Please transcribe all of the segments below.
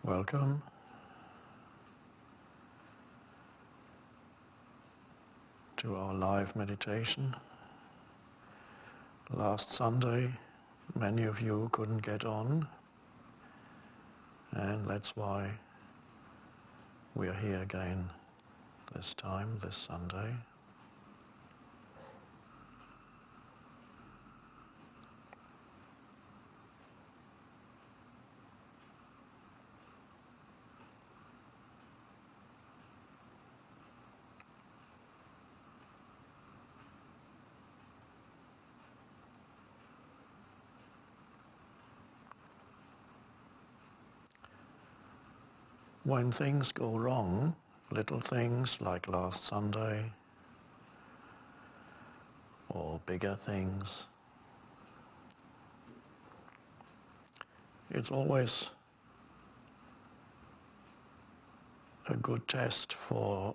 Welcome to our live meditation. Last Sunday, many of you couldn't get on, and that's why we are here again this time, this Sunday. When things go wrong, little things like last Sunday, or bigger things, it's always a good test for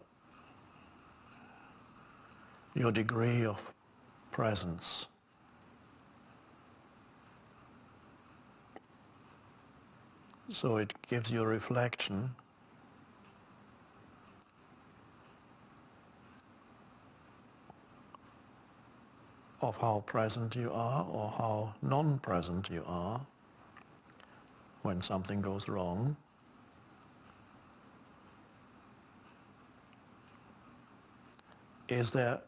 your degree of presence. So it gives you a reflection of how present you are or how non-present you are when something goes wrong. Is there,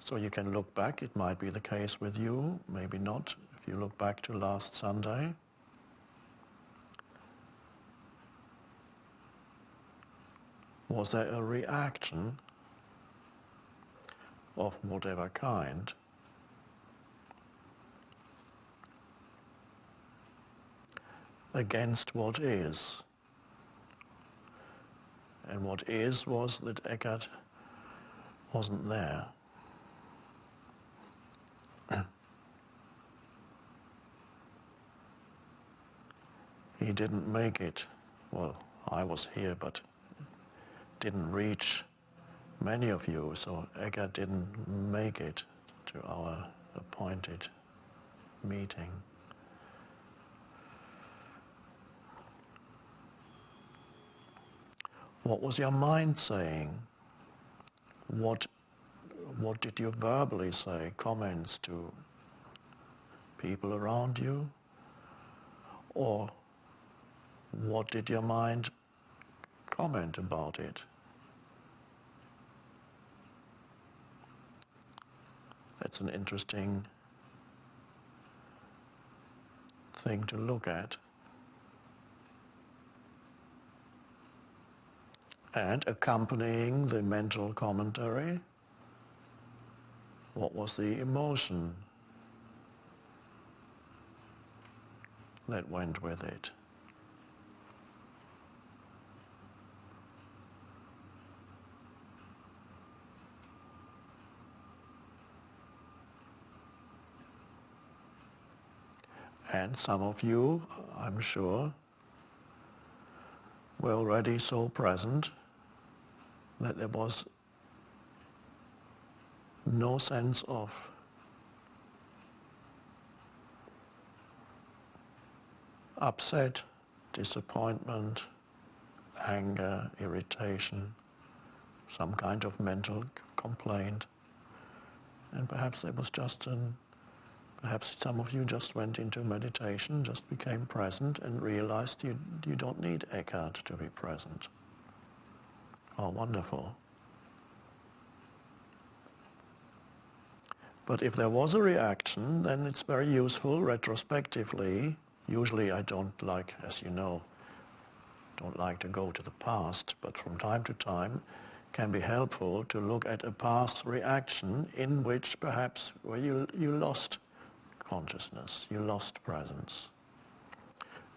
so you can look back, it might be the case with you, maybe not, if you look back to last Sunday. Was there a reaction of whatever kind against what is? And what is was that Eckhart wasn't there. He didn't make it. Well, I was here, but didn't reach many of you, so Eckhart didn't make it to our appointed meeting. What was your mind saying? What did you verbally say? Comments to people around you? Or what did your mind comment about it? That's an interesting thing to look at. And accompanying the mental commentary, what was the emotion that went with it? And some of you, I'm sure, were already so present that there was no sense of upset, disappointment, anger, irritation, some kind of mental complaint. And perhaps there was just perhaps some of you just went into meditation, just became present and realized you don't need Eckhart to be present. Oh, wonderful. But if there was a reaction, then it's very useful retrospectively. Usually I don't like, as you know, don't like to go to the past, but from time to time can be helpful to look at a past reaction in which perhaps where you lost consciousness, you lost presence.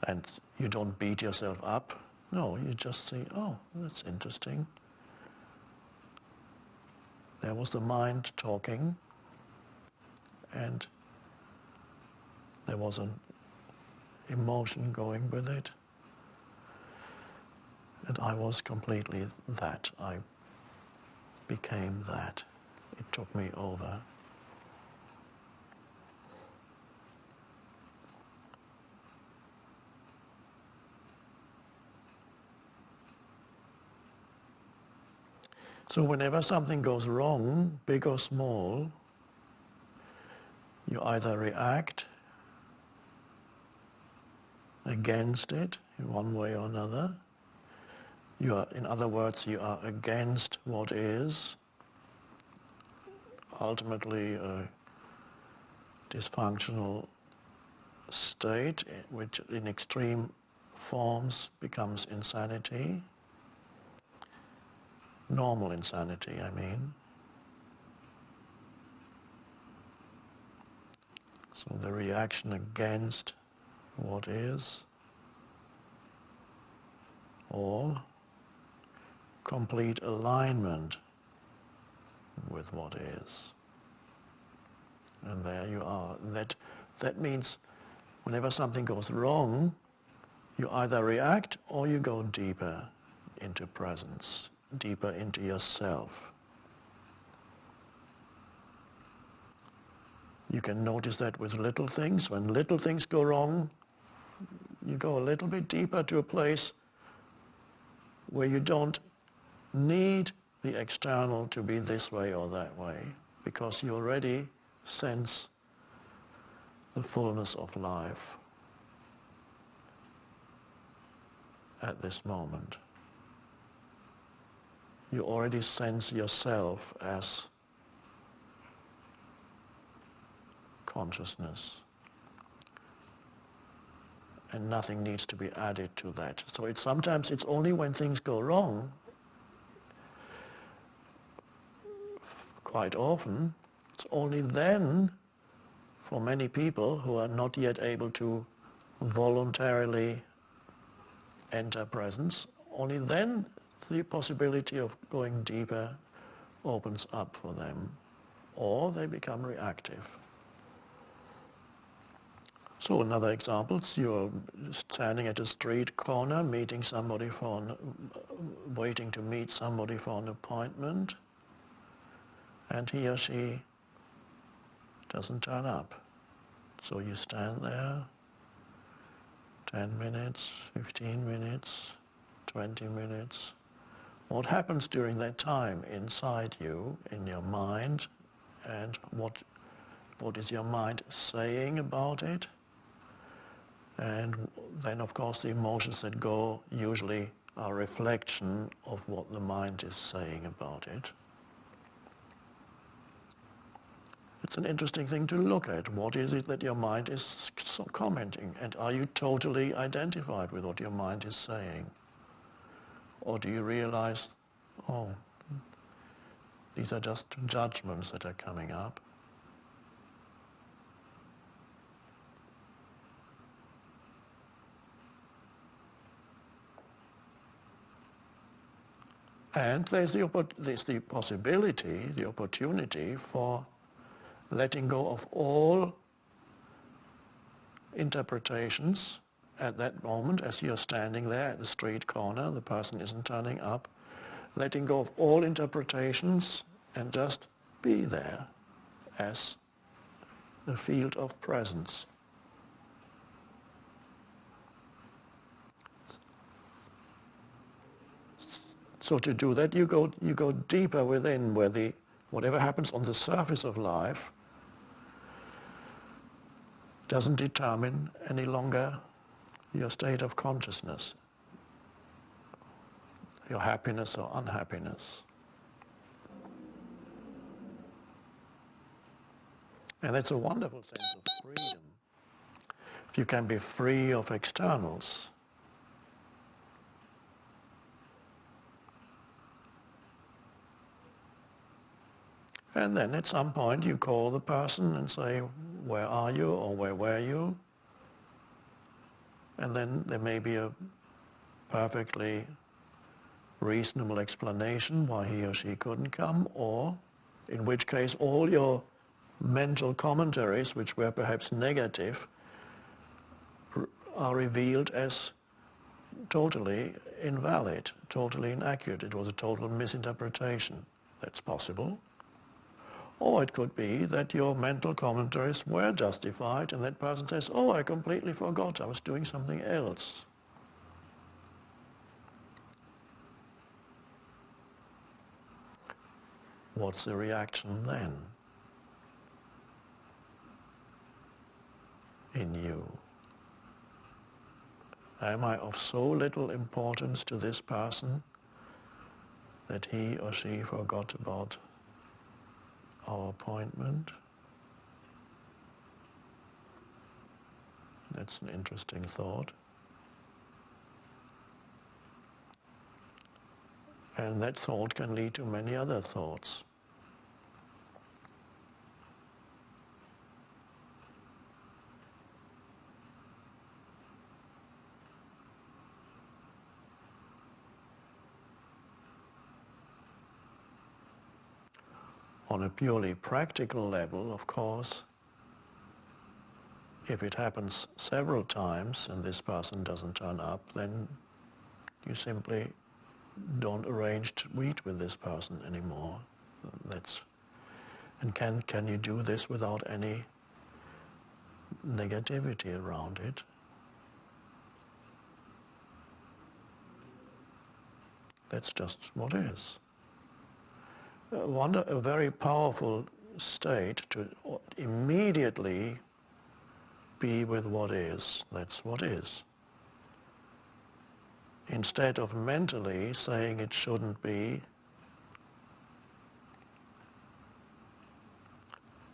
And you don't beat yourself up. No, you just say, oh, that's interesting. There was the mind talking, and there was an emotion going with it. And I was completely that. I became that. It took me over. So whenever something goes wrong, big or small, you either react against it in one way or another. In other words, you are against what is ultimately a dysfunctional state, which in extreme forms becomes insanity. Normal insanity, I mean. So the reaction against what is, or complete alignment with what is. And there you are. That means whenever something goes wrong, you either react or you go deeper into presence, deeper into yourself. You can notice that with little things. When little things go wrong, you go a little bit deeper to a place where you don't need the external to be this way or that way, because you already sense the fullness of life at this moment. You already sense yourself as consciousness, and nothing needs to be added to that. So sometimes it's only when things go wrong, quite often, it's only then, for many people who are not yet able to voluntarily enter presence, only then the possibility of going deeper opens up for them, or they become reactive. So another example, you're standing at a street corner, waiting to meet somebody for an appointment, and he or she doesn't turn up. So you stand there 10 minutes, 15 minutes, 20 minutes. What happens during that time inside you, in your mind, and what is your mind saying about it? And then, of course, the emotions that go usually are a reflection of what the mind is saying about it. It's an interesting thing to look at. What is it that your mind is commenting? And are you totally identified with what your mind is saying? Or do you realize, oh, these are just judgments that are coming up? And there's the possibility, the opportunity for letting go of all interpretations at that moment as you're standing there at the street corner, the person isn't turning up, letting go of all interpretations and just be there as the field of presence. So to do that, you go deeper within, where whatever happens on the surface of life doesn't determine any longer your state of consciousness, your happiness or unhappiness. And that's a wonderful sense of freedom. If you can be free of externals. And then at some point you call the person and say, where are you, or where were you? And then there may be a perfectly reasonable explanation why he or she couldn't come, or in which case all your mental commentaries, which were perhaps negative, are revealed as totally invalid, totally inaccurate. It was a total misinterpretation. That's possible. Or it could be that your mental commentaries were justified and that person says, oh, I completely forgot, I was doing something else. what's the reaction then in you? Am I of so little importance to this person that he or she forgot about our appointment? That's an interesting thought. And that thought can lead to many other thoughts. On a purely practical level, of course, if it happens several times and this person doesn't turn up, then you simply don't arrange to meet with this person anymore. And can you do this without any negativity around it? That's just what is. A very powerful state to immediately be with what is. That's what is. Instead of mentally saying it shouldn't be,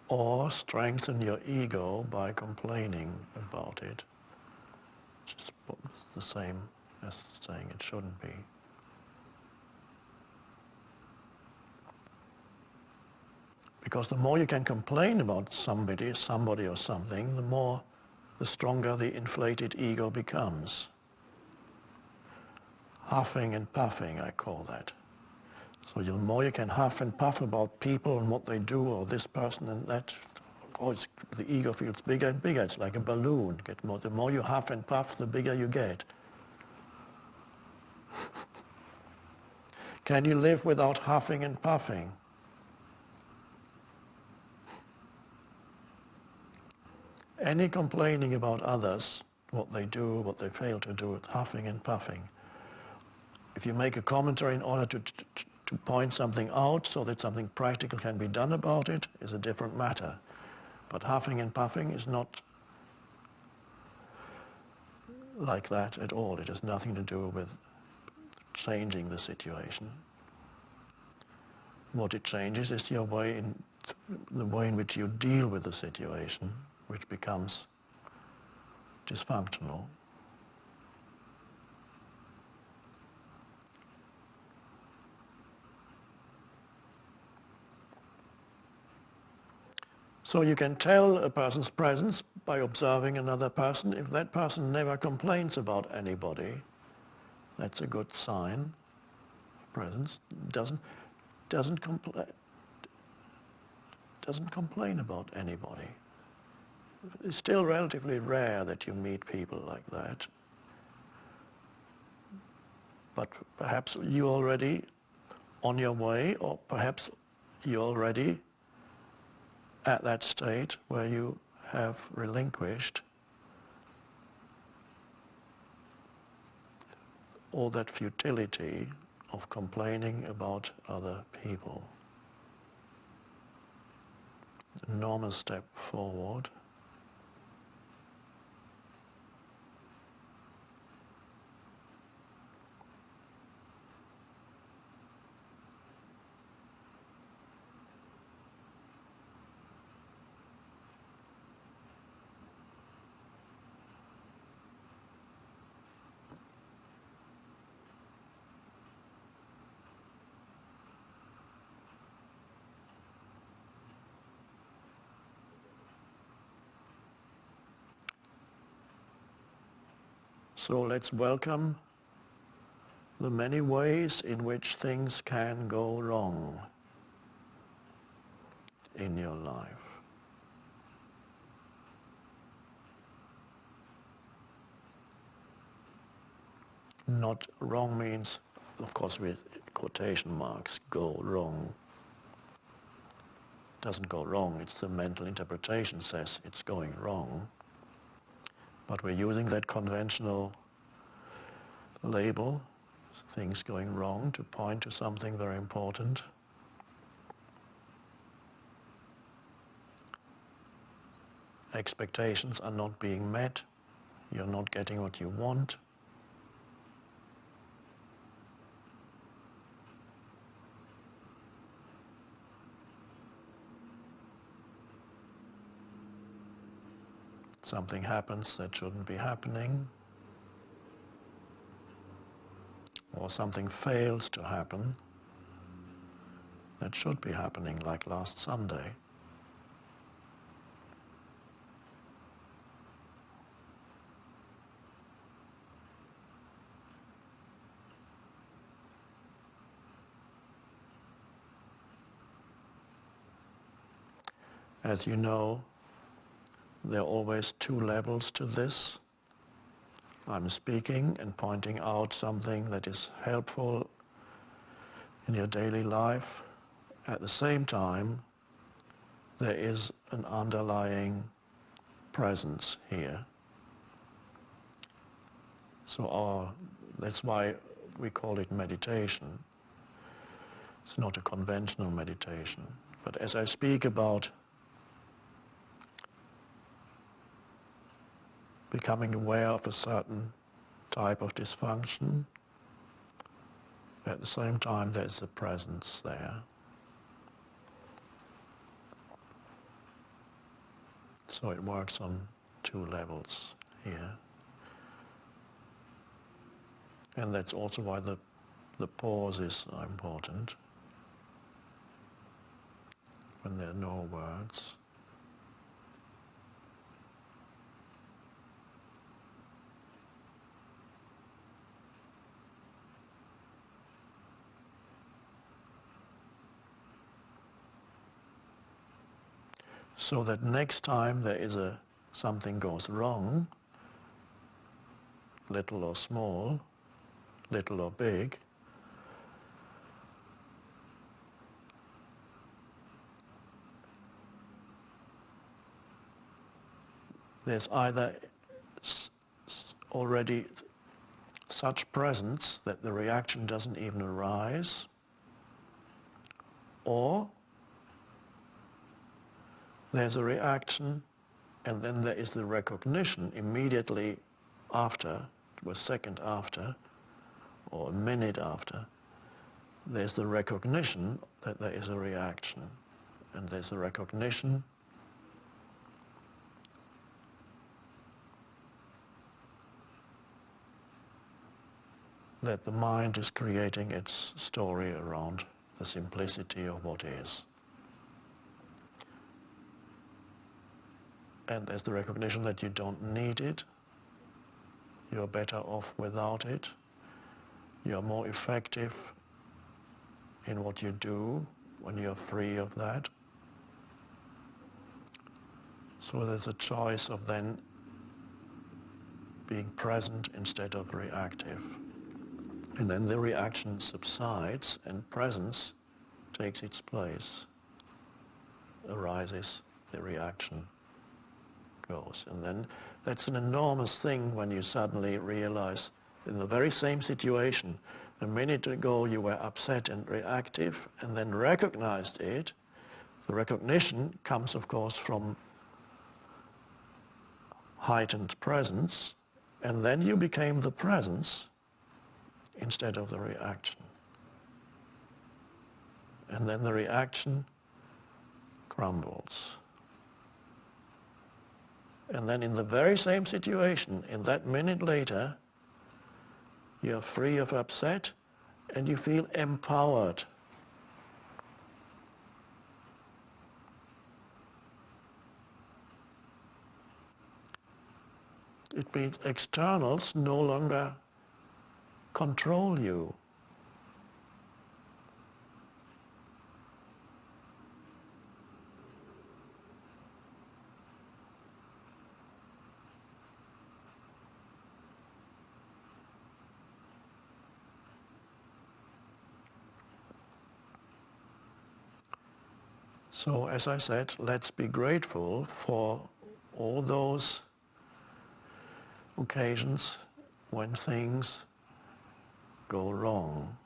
or strengthen your ego by complaining about it. Just the same as saying it shouldn't be. Because the more you can complain about somebody or something, the stronger the inflated ego becomes. Huffing and puffing, I call that. So the more you can huff and puff about people and what they do, or this person and that, the ego feels bigger and bigger. It's like a balloon. The more you huff and puff, the bigger you get. Can you live without huffing and puffing? Any complaining about others, what they do, what they fail to do, huffing and puffing. If you make a commentary in order to point something out so that something practical can be done about it, is a different matter. But huffing and puffing is not like that at all. It has nothing to do with changing the situation. What it changes is the way in which you deal with the situation, which becomes dysfunctional. So you can tell a person's presence by observing another person. If that person never complains about anybody, that's a good sign. Presence doesn't complain about anybody. It's still relatively rare that you meet people like that. But perhaps you're already on your way, or perhaps you're already at that state where you have relinquished all that futility of complaining about other people. Enormous step forward. So let's welcome the many ways in which things can go wrong in your life. Not wrong means, of course, with quotation marks, go wrong. Doesn't go wrong, it's the mental interpretation says it's going wrong. But we're using that conventional label, things going wrong, to point to something very important. expectations are not being met, you're not getting what you want. Something happens that shouldn't be happening, or something fails to happen that should be happening, like last Sunday. As you know, there are always two levels to this. I'm speaking and pointing out something that is helpful in your daily life. At the same time, there is an underlying presence here. So that's why we call it meditation. It's not a conventional meditation. But as I speak about becoming aware of a certain type of dysfunction, at the same time there's a presence there. So it works on two levels here. And that's also why the pauses are important when there are no words. So that next time there is something goes wrong, little or small, little or big, there's either already such presence that the reaction doesn't even arise, or there's a reaction and then there is the recognition immediately after, or a second after, or a minute after, there's the recognition that there is a reaction, and there's the recognition that the mind is creating its story around the simplicity of what is. And there's the recognition that you don't need it, you're better off without it, you're more effective in what you do when you're free of that. So there's a choice of then being present instead of reactive. And then the reaction subsides and presence takes its place, arises, the reaction goes. And then that's an enormous thing when you suddenly realize in the very same situation, a minute ago you were upset and reactive and then recognized it. The recognition comes, of course, from heightened presence, and then you became the presence instead of the reaction. And then the reaction crumbles. And then in the very same situation, in that minute later, you're free of upset and you feel empowered. It means externals no longer control you. So, as I said, let's be grateful for all those occasions when things go wrong.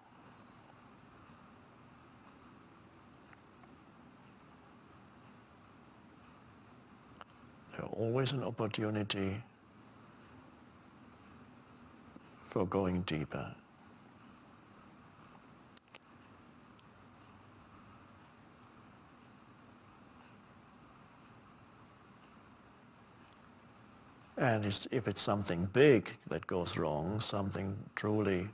There are always an opportunity for going deeper. And if it's something big that goes wrong, something truly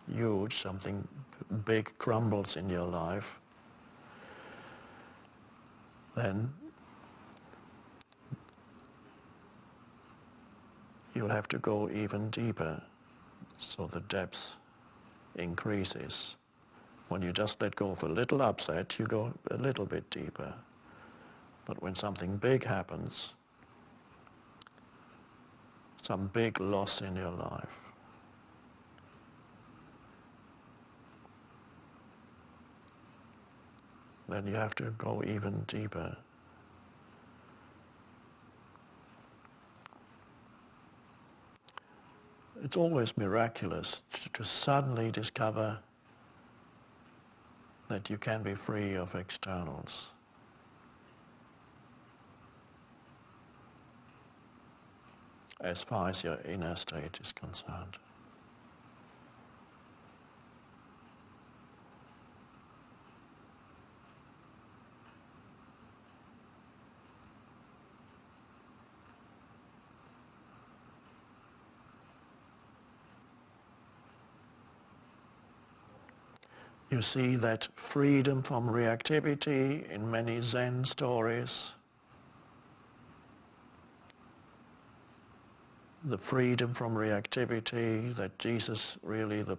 huge, something big crumbles in your life, then you'll have to go even deeper, so the depth increases. When you just let go of a little upset, you go a little bit deeper. But when something big happens, some big loss in your life, then you have to go even deeper. It's always miraculous to suddenly discover that you can be free of externals. As far as your inner state is concerned. You see that freedom from reactivity in many Zen stories, the freedom from reactivity that Jesus, really the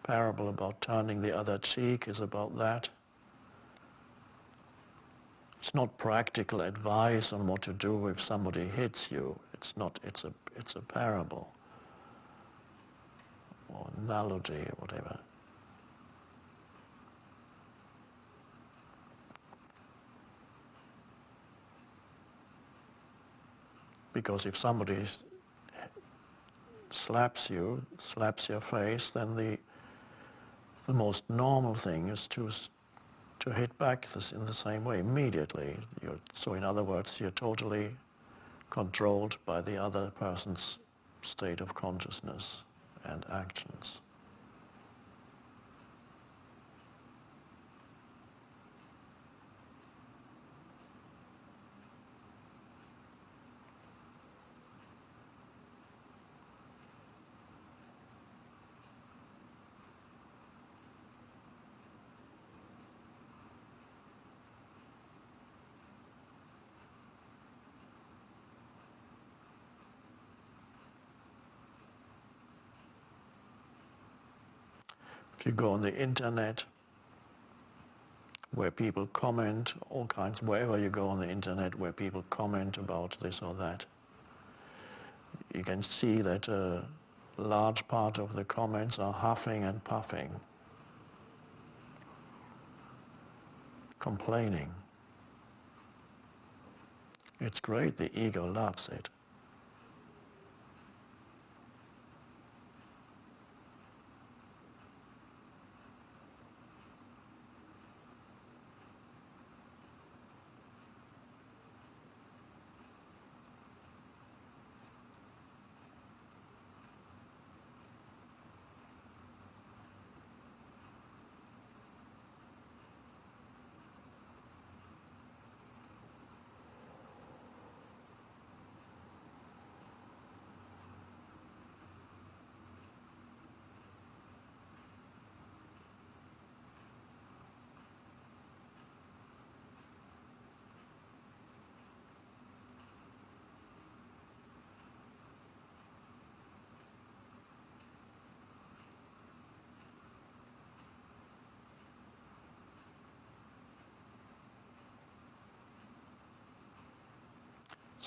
parable about turning the other cheek is about that. It's not practical advice on what to do if somebody hits you. It's a parable or analogy or whatever. Because if somebody slaps your face, then the most normal thing is to hit back in the same way immediately. So in other words, you're totally controlled by the other person's state of consciousness and actions. If you go on the internet, where people comment, all kinds, wherever you go on the internet where people comment about this or that, you can see that a large part of the comments are huffing and puffing, complaining. It's great, the ego loves it.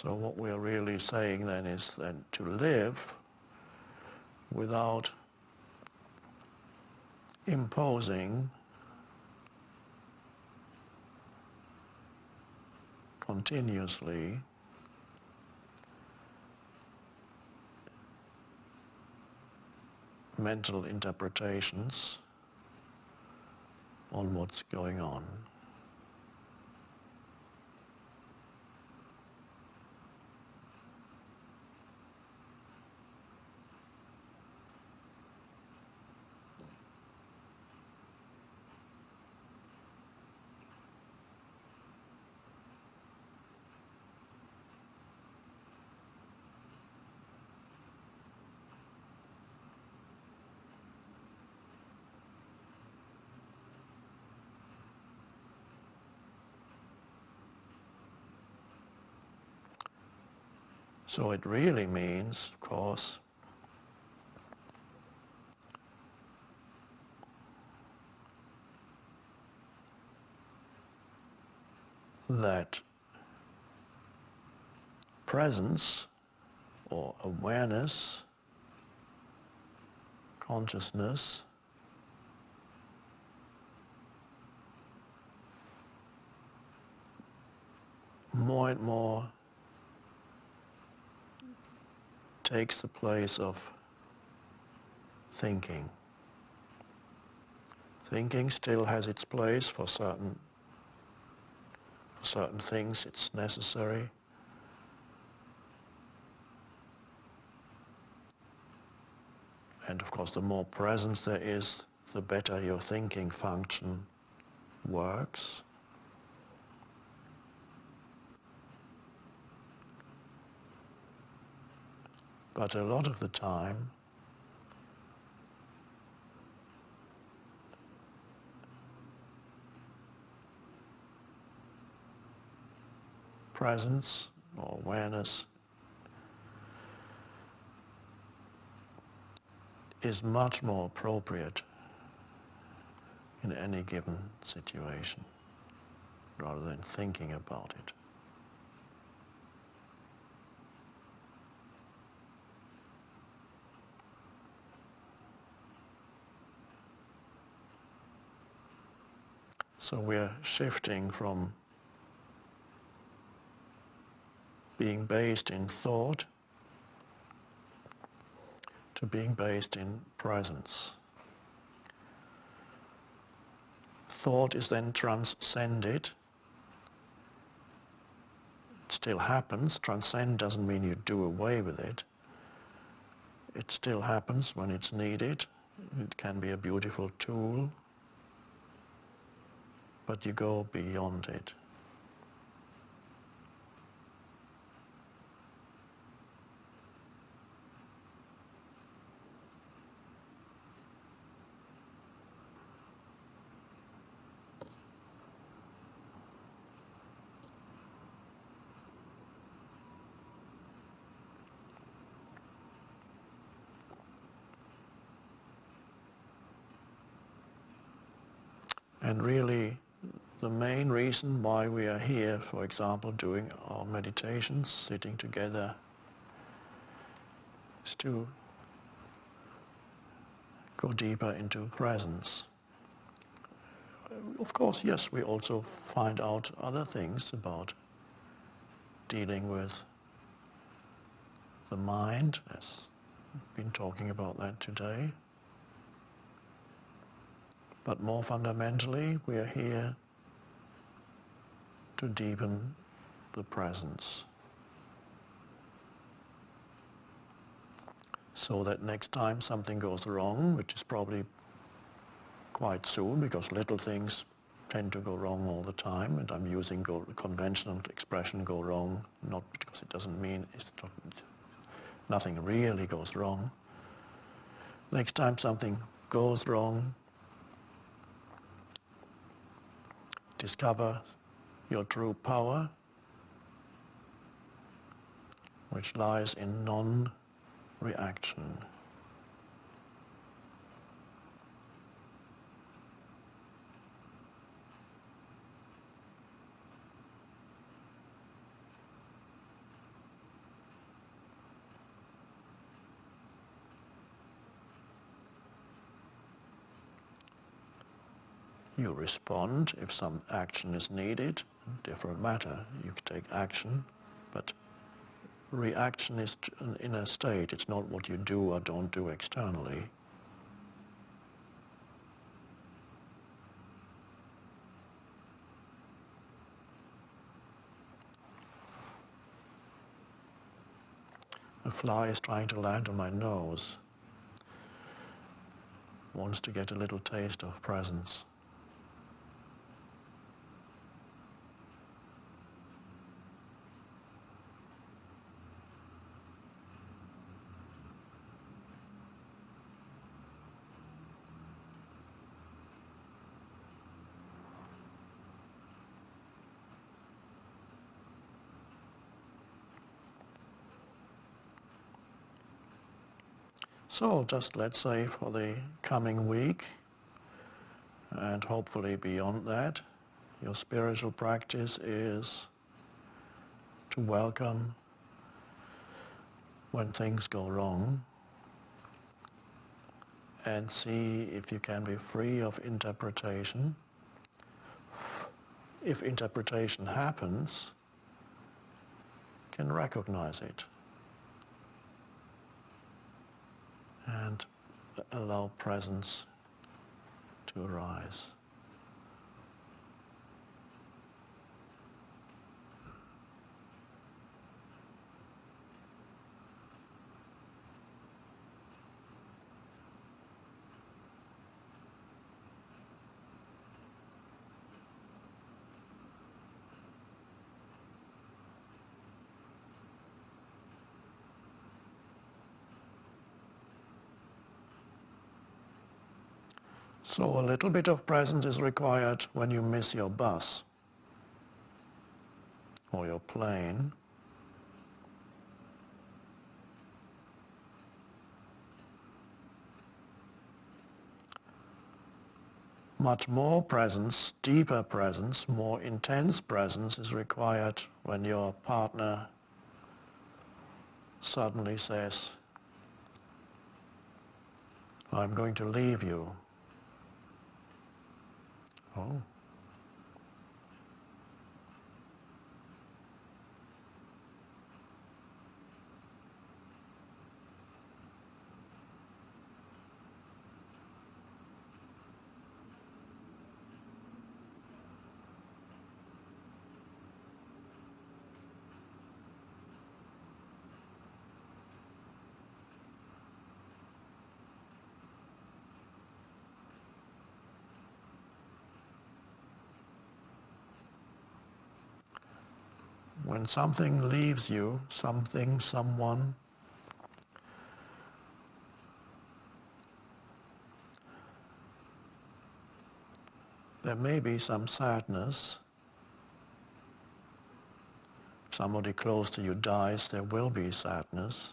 So what we're really saying then is that to live without imposing continuously mental interpretations on what's going on. So it really means, of course, that presence or awareness, consciousness, more and more takes the place of thinking. Thinking still has its place for certain things, it's necessary. And of course, the more presence there is, the better your thinking function works. But a lot of the time, presence or awareness is much more appropriate in any given situation rather than thinking about it. So we're shifting from being based in thought to being based in presence. Thought is then transcended. It still happens. Transcend doesn't mean you do away with it. It still happens when it's needed. It can be a beautiful tool, but you go beyond it. And really, the main reason why we are here, for example, doing our meditations, sitting together, is to go deeper into presence. Of course, yes, we also find out other things about dealing with the mind, as we've been talking about that today. But more fundamentally, we are here to deepen the presence, so that next time something goes wrong, which is probably quite soon, because little things tend to go wrong all the time, and I'm using conventional expression "go wrong," not because it doesn't mean nothing really goes wrong. Next time something goes wrong, discover your true power, which lies in non-reaction. You respond if some action is needed, different matter. You can take action, but reaction is an inner state. It's not what you do or don't do externally. A fly is trying to land on my nose, wants to get a little taste of presence. So just let's say for the coming week and hopefully beyond that, your spiritual practice is to welcome when things go wrong and see if you can be free of interpretation. If interpretation happens, can recognize it and allow presence to arise. So a little bit of presence is required when you miss your bus or your plane. Much more presence, deeper presence, more intense presence is required when your partner suddenly says, "I'm going to leave you." Oh. When something leaves you, something, someone, there may be some sadness. If somebody close to you dies, there will be sadness.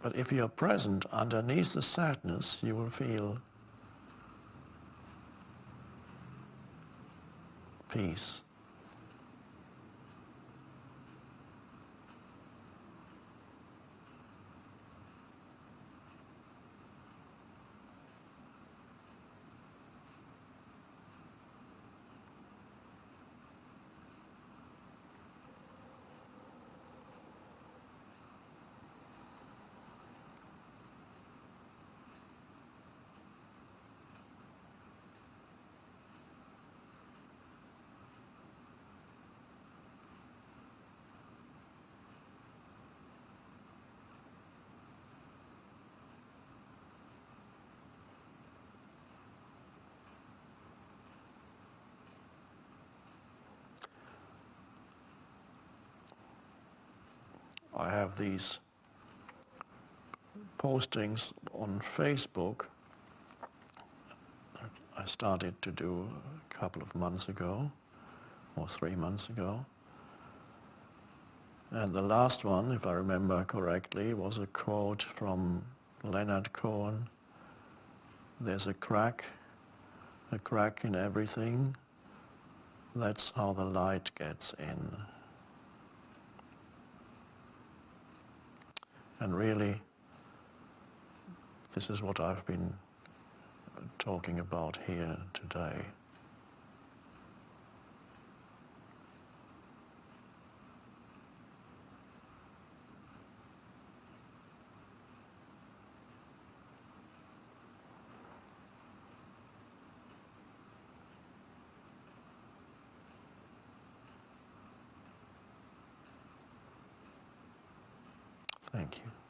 But if you're present underneath the sadness, you will feel peace. I have these postings on Facebook that I started to do a couple of months ago, or 3 months ago. And the last one, if I remember correctly, was a quote from Leonard Cohen. There's a crack in everything. That's how the light gets in. And really, this is what I've been talking about here today. Thank you.